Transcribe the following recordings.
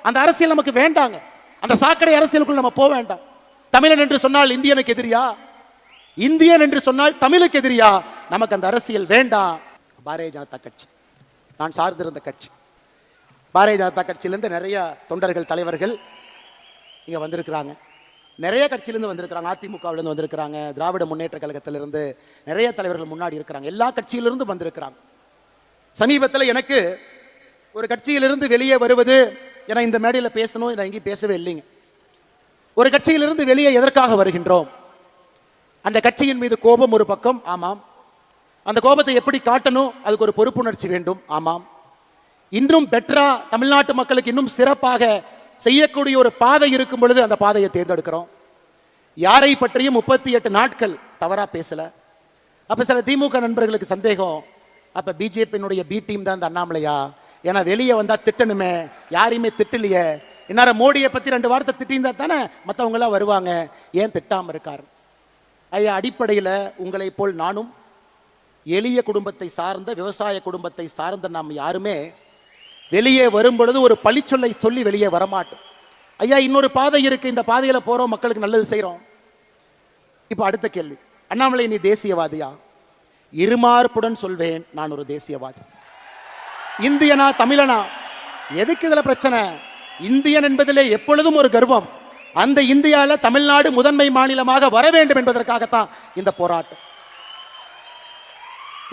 அந்த அரசியல் நமக்கு வேண்டாங்க. அந்த சாக்கடை அரசியலுக்குள் நம்ம போக வேண்டாம். தமிழன் என்று சொன்னால் இந்தியனுக்கு எதிரியா, இந்தியன் என்று சொன்னால் தமிழுக்கு எதிரியா? நமக்கு அந்த அரசியல் வேண்டாம். பாரதிய ஜனதா கட்சி நான் சார்ந்திருந்த கட்சி. பாரதிய ஜனதா கட்சியிலிருந்து நிறைய தொண்டர்கள் தலைவர்கள் இங்க வந்திருக்கிறாங்க. நிறைய கட்சியிலிருந்து வந்திருக்கிறாங்க. அதிமுகவிலிருந்து வந்திருக்கிறாங்க. திராவிட முன்னேற்ற கழகத்திலிருந்து நிறைய தலைவர்கள் முன்னாடி இருக்கிறாங்க. எல்லா கட்சியிலிருந்து வந்திருக்கிறாங்க. சமீபத்தில் எனக்கு ஒரு கட்சியிலிருந்து வெளியே வருவது, ஏன்னா இந்த மேடையில் பேசணும், நான் எங்கேயும் பேசவே இல்லைங்க. ஒரு கட்சியிலிருந்து வெளியே எதற்காக வருகின்றோம்? அந்த கட்சியின் மீது கோபம் ஒரு பக்கம், ஆமாம். அந்த கோபத்தை எப்படி காட்டணும், அதுக்கு ஒரு பொறுப்புணர்ச்சி வேண்டும், ஆமாம். இன்னும் பெட்டரா தமிழ்நாட்டு மக்களுக்கு இன்னும் சிறப்பாக செய்யக்கூடிய ஒரு பாதை இருக்கும் பொழுது அந்த பாதையை தேர்ந்தெடுக்கிறோம். யாரை பற்றியும் 38 நாட்கள் தவறா பேசல. அப்ப சில திமுக நண்பர்களுக்கு சந்தேகம், அப்ப பிஜேபியினுடைய பி டீம் தான் இந்த அண்ணாமலையா? ஏன்னா வெளியே வந்தா திட்டணுமே, யாரையுமே திட்டலையே. இந்நேரம் மோடியை பத்தி 2 வார்த்தை திட்டிருந்தா தானே மற்றவங்க எல்லாம் வருவாங்க, ஏன் திட்டாம இருக்காரு? ஐயா, அடிப்படையில் உங்களை போல் நானும் எளிய குடும்பத்தை சார்ந்த, விவசாய குடும்பத்தை சார்ந்த நாம் யாருமே வெளியே வரும் பொழுது ஒரு பழிச்சொல்லை சொல்லி வெளியே வரமாட்டோம். ஐயா, இன்னொரு பாதை இருக்கு, இந்த பாதையில போறோம், மக்களுக்கு நல்லது செய்யறோம். இப்ப அடுத்த கேள்வி, அண்ணாமலை நீ தேசியவாதியா? இருமார்புடன் சொல்வேன், நான் ஒரு தேசியவாதி. இந்தியனா தமிழனா? எதுக்கு இதுல பிரச்சனை? இந்தியன் என்பதிலே எப்பொழுதும் ஒரு கர்வம். அந்த இந்தியாவில் தமிழ்நாடு முதன்மை மாநிலமாக வர வேண்டும் என்பதற்காகத்தான் இந்த போராட்டம்.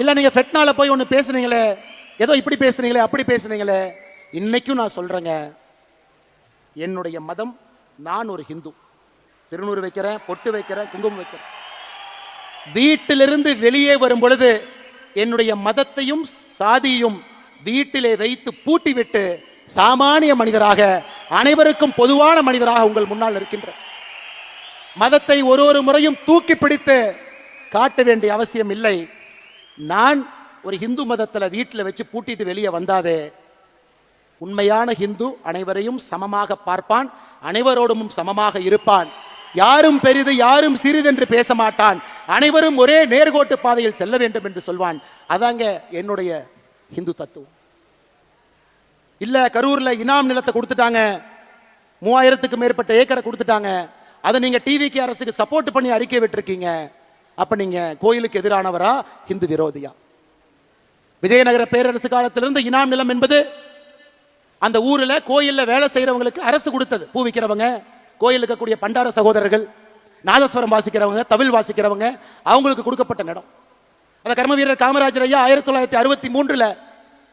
இல்ல நீங்க ஃபெட்னால போய் ஒன்று பேசுனீங்களே, ஏதோ இப்படி பேசுனீங்களே, அப்படி பேசுனீங்களே. இன்னைக்கும் நான் சொல்றேங்க, என்னுடைய மதம், நான் ஒரு ஹிந்து. திருநூறு வைக்கிறேன், பொட்டு வைக்கிறேன், குங்குமம் வைக்கிறேன். வீட்டிலிருந்து வெளியே வரும் பொழுது என்னுடைய மதத்தையும் சாதியையும் வீட்டிலே வைத்து பூட்டிவிட்டு சாமானிய மனிதராக, அனைவருக்கும் பொதுவான மனிதராக உங்கள் முன்னால் இருக்கின்ற மதத்தை ஒரு முறையும் தூக்கி பிடித்து காட்ட வேண்டிய அவசியம் இல்லை. நான் ஒரு ஹிந்து மதத்தில் வீட்டில் வச்சு பூட்டிட்டு வெளியே வந்தாவே, உண்மையான ஹிந்து அனைவரையும் சமமாக பார்ப்பான், அனைவரோடும் சமமாக இருப்பான். யாரும் பெரிது யாரும் சிறிது என்று பேச மாட்டான். அனைவரும் ஒரே நேர்கோட்டு பாதையில் செல்ல வேண்டும் என்று சொல்வான். அதாங்க என்னுடைய ஹிந்து தத்துவம். இல்ல கரூர்ல இனாம் நிலத்தை கொடுத்துட்டாங்க, 3000க்கு மேற்பட்ட ஏக்கரை கொடுத்துட்டாங்க, அதை நீங்க டிவிக்கு அரசுக்கு சப்போர்ட் பண்ணி அறிக்கை விட்டுருக்கீங்க. அப்ப நீங்க கோயிலுக்கு எதிரானவரா, ஹிந்து விரோதியா? விஜயநகர பேரரசு காலத்திலிருந்து இனாம் நிலம் என்பது அந்த ஊர்ல கோயில்ல வேலை செய்யறவங்களுக்கு அரசு கொடுத்தது. பூ விற்கிறவங்க, கோயில் இருக்கக்கூடிய பண்டார சகோதரர்கள், நாதஸ்வரம் வாசிக்கிறவங்க, தவில் வாசிக்கிறவங்க, அவங்களுக்கு கொடுக்கப்பட்ட இடம். அந்த கர்ம வீரர் காமராஜர் ஐயா 1963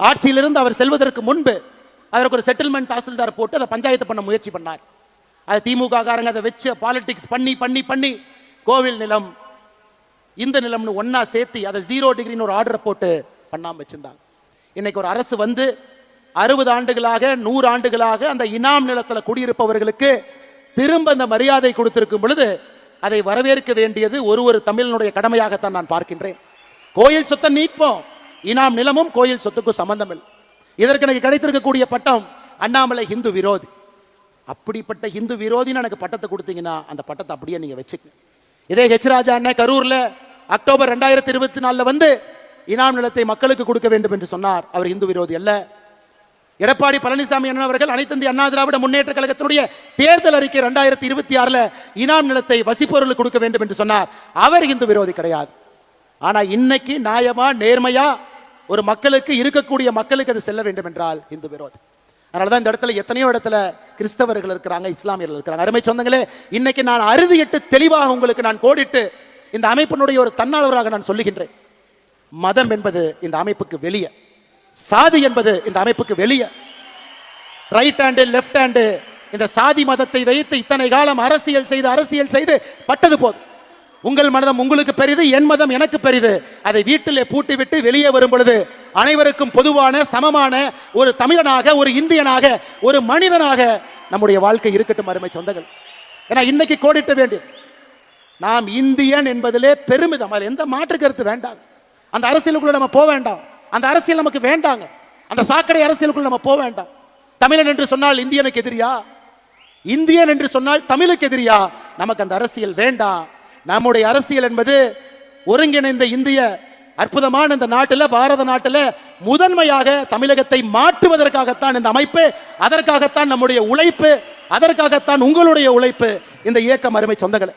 ஆட்சியிலிருந்து அவர் செல்வதற்கு முன்பு அதற்கு ஒரு செட்டில்மெண்ட் தாசில்தார் போட்டு அதை பஞ்சாயத்து பண்ண முயற்சி பண்ணார். அது திமுக காரங்க அதை வச்சு பாலிடிக்ஸ் பண்ணி பண்ணி பண்ணி கோவில் நிலம் இந்த நிலம்னு ஒன்னா சேர்த்து அதை 0 டிகிரின்னு ஒரு ஆர்டரை போட்டு பண்ணாம வச்சிருந்தாங்க. இன்னைக்கு ஒரு அரசு வந்து 60 ஆண்டுகளாக 100 ஆண்டுகளாக அந்த இனாம் நிலத்தில் குடியிருப்பவர்களுக்கு திரும்ப அந்த மரியாதை கொடுத்திருக்கும் பொழுது அதை வரவேற்க வேண்டியது ஒரு தமிழனுடைய கடமையாகத்தான் நான் பார்க்கின்றேன். கோயில் சொத்தை நீட்போம், இனாம் நிலமும் கோயில் சொத்துக்கும் சம்பந்தம் இல்லை. இதற்கு எனக்கு கிடைத்திருக்கக்கூடிய பட்டம் அண்ணாமலை ஹிந்து விரோதி. அப்படிப்பட்ட ஹிந்து விரோதின்னு எனக்கு பட்டத்தை கொடுத்தீங்கன்னா அந்த பட்டத்தை அப்படியே நீங்க வச்சுக்க. இதே ஹெச் ராஜா அண்ணன் கரூர்ல அக்டோபர் 2024 வந்து இனாம் நிலத்தை மக்களுக்கு கொடுக்க வேண்டும் என்று சொன்னார். அவர் ஹிந்து விரோதி அல்ல. எடப்பாடி பழனிசாமி அண்ணன் அவர்கள் அனைத்து இந்திய அண்ணா திராவிட முன்னேற்ற கழகத்தினுடைய தேர்தல் அறிக்கை 2026 இனாம் நிலத்தை வசிப்பவர்களுக்கு கொடுக்க வேண்டும் என்று சொன்னார். அவர் ஹிந்து விரோதி கிடையாது. ஆனா இன்னைக்கு நியாயமா நேர்மையா ஒரு மக்களுக்கு இருக்கக்கூடிய மக்களுக்கு அது செல்ல வேண்டும் என்றால் ஹிந்து விரோதி. அதனாலதான் இந்த இடத்துல எத்தனையோ இடத்துல கிறிஸ்தவர்கள் இருக்கிறாங்க, இஸ்லாமியர்கள் இருக்கிறாங்க. அருமை சொந்தங்களே, இன்னைக்கு நான் அறுதியிட்டு தெளிவாக உங்களுக்கு நான் கோடிட்டு இந்த அமைப்பினுடைய ஒரு தன்னாளராக நான் சொல்லுகின்றேன். மதம் என்பது இந்த அமைப்புக்கு வெளியே, சாதி என்பது இந்த அமைப்புக்கு வெளியே. ரைட் ஹேண்டு லெப்ட் ஹேண்டு இந்த சாதி மதத்தை வைத்து இத்தனை காலம் அரசியல் செய்து பட்டது போதும். உங்கள் மதம் உங்களுக்கு பெரிது, என் மதம் எனக்கு பெரிது. அதை வீட்டிலே பூட்டி விட்டு வெளியே வரும் பொழுது அனைவருக்கும் பொதுவான சமமான ஒரு தமிழனாக, ஒரு இந்தியனாக, ஒரு மனிதனாக நம்முடைய வாழ்க்கை இருக்கட்டும். அருமை சொந்தங்கள், ஏன்னா இன்னைக்கு கோடிட்ட வேண்டும். நாம் இந்தியன் என்பதிலே பெருமிதம், அதில் எந்த மாற்று கருத்து வேண்டாம். அந்த அரசியலுக்குள்ள நம்ம போக வேண்டாம், அந்த அரசியல் நமக்கு வேண்டாங்க. அந்த சாக்கடை அரசியலுக்குள்ள நம்ம போக வேண்டாம். தமிழன் என்று சொன்னால் இந்தியனுக்கு எதிரியா, இந்தியன் என்று சொன்னால் தமிழுக்கு எதிரியா? நமக்கு அந்த அரசியல் வேண்டாம். நம்முடைய அரசியல் என்பது ஒருங்கிணைந்த இந்திய அற்புதமான இந்த நாட்டில், பாரத நாட்டில் முதன்மையாக தமிழகத்தை மாற்றுவதற்காகத்தான் இந்த அமைப்பு, அதற்காகத்தான் நம்முடைய உழைப்பு, அதற்காகத்தான் உங்களுடைய உழைப்பு. இந்த இயக்கம் அருமை சொந்தங்களே.